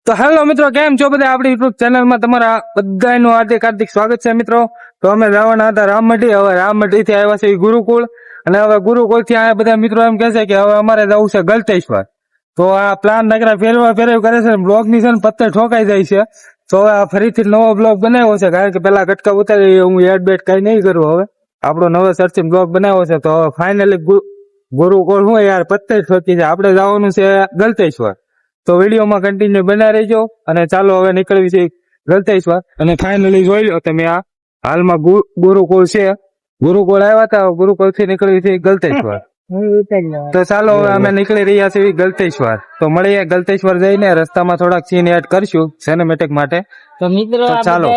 તો હેલો મિત્રો, કેમ છો બધા? આપણી યુટ્યુબ ચેનલમાં તમારા બધાનું હાર્દિક સ્વાગત છે મિત્રો. તો અમે જવાના હતા રામમઢી. હવે રામમઢી થી આવ્યા છે ગુરુકુળ, અને હવે ગુરુકુળ થી આ બધા મિત્રો એમ કહે છે કે હવે અમારે જવું છે ગલતેશ્વર. તો આ પ્લાન નકરા ફેરવ કરે છે, બ્લોગ ની છે ને પત્તે ઠોકાઈ જાય છે. તો હવે આ ફરીથી નવો બ્લોગ બનાવ્યો છે, કારણ કે પેલા કટકા ઉતારી હું એડ બેડ કઈ નહીં કરું. હવે આપણો નવો સર્ચિંગ બ્લોગ બનાવ્યો છે. તો હવે ફાઇનલી ગુરુકુળ હું યાર પત્તે ઠોકી છે, આપણે જવાનું છે ગલતેશ્વર. તો વિડીયોમાં કન્ટિન્યુ બના રહેજો, અને ચાલો હવે નીકળવી છે ગલતેશ્વર. અને ફાઇનલી જોઈ લો તમે, આ હાલમાં ગુરુકુળ છે. ગુરુકુળ આવ્યા હતા, ગુરુકુળ થી નીકળવી છે ગલતેશ્વર. તો ચાલો હવે અમે નીકળી રહ્યા છીએ ગલતેશ્વર. તો મળીએ ગલતેશ્વર જઈને, રસ્તામાં થોડાક સીન એડ કરશું સિનેમેટિક માટે. તો મિત્રો ચાલો.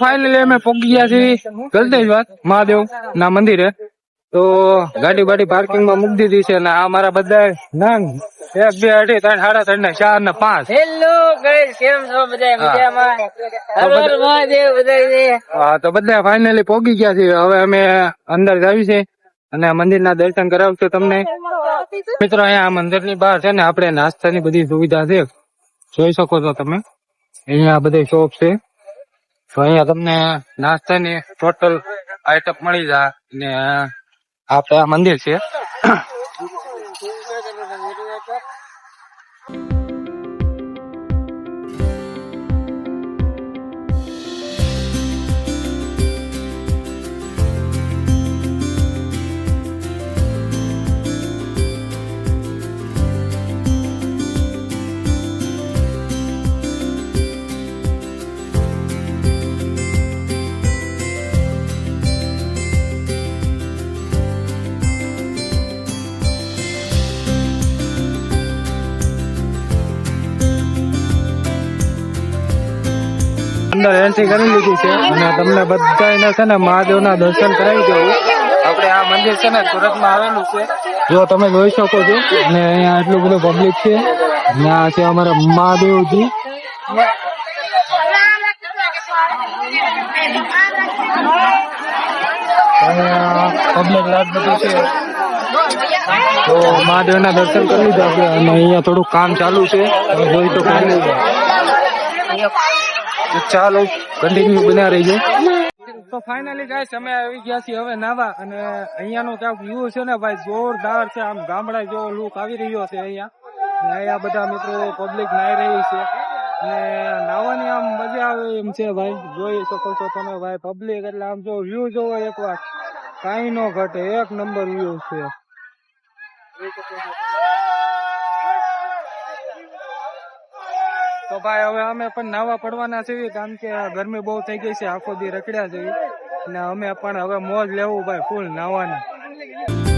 ફાઇનલી અમે પહોંચી ગયા છીએ ગલતેશ્વર મહાદેવ ના મંદિરે. તો ગાડી બાડી પાર્કિંગ માં મૂકી દીધી છે, અને આ મારા બધા નામ 1 2 3 4 3 ને 4 ને 5. હેલો ગાઈસ, કેમ છો બધા? મજામાં? હર હર મહાદેવ બધાને. હા, તો બધા ફાઇનલી પહોંચી ગયા છે. હવે અમે અંદર જાવી છે અને મંદિરના દર્શન કરાવશું તમને મિત્રો. અહીંયા મંદિર ની બહાર છે ને આપણે નાસ્તાની બધી સુવિધા છે, જોઈ શકો છો તમે. અહીંયા બધી શોપ છે, તો અહીંયા તમને નાસ્તાની ટોટલ આઈટમ મળી જાય. ને આપણે આ મંદિર છે. અંદર એન્ટ્રી કરી લીધી છે, અને તમને બધાને છે ને મહાદેવના દર્શન કરાવી દઉં. આપણે આ મંદિર છે ને સુરતમાં આવેલું છે, જો તમે જોઈ શકો છો. અને અહીંયા એટલું બધું પબ્લિક છે. ત્યાં છે અમારા મહાદેવજી. પબ્લિક લાટ બધું છે, તો મહાદેવના દર્શન કરી લીધા છે. અને અહીંયા થોડું કામ ચાલુ છે, તમે જોઈ તો કરી લીધા. ચાલો કન્ટિન્યુ બન્યા રહીજો. તો ફાઇનલી ગાઈસ અમે આવી ગયા છીએ હવે નાવા, અને અહીંયાનો ક્યાંક વ્યૂ છે ને ભાઈ જોરદાર છે. આમ ગામડા જેવો લુક આવી રહ્યો છે અહીંયા. અહીંયા બધા મિત્રો પબ્લિક નાઈ રહી છે, અને નાવાની આમ મજા આવે એમ છે ભાઈ. જોઈ શકો છો તમે ભાઈ પબ્લિક, એટલે આમ જો વ્યૂ જોવો એક વાર, કાંઈ નો ઘટે, એક નંબર વ્યૂ છે. તો ભાઈ હવે અમે પણ નાવા પડવાના છીએ, કારણ કે ગરમી બહુ થઈ ગઈ છે, આખો દી રખડ્યા છીએ. અને અમે પણ હવે મોજ લેવું ભાઈ ફૂલ નાવાની.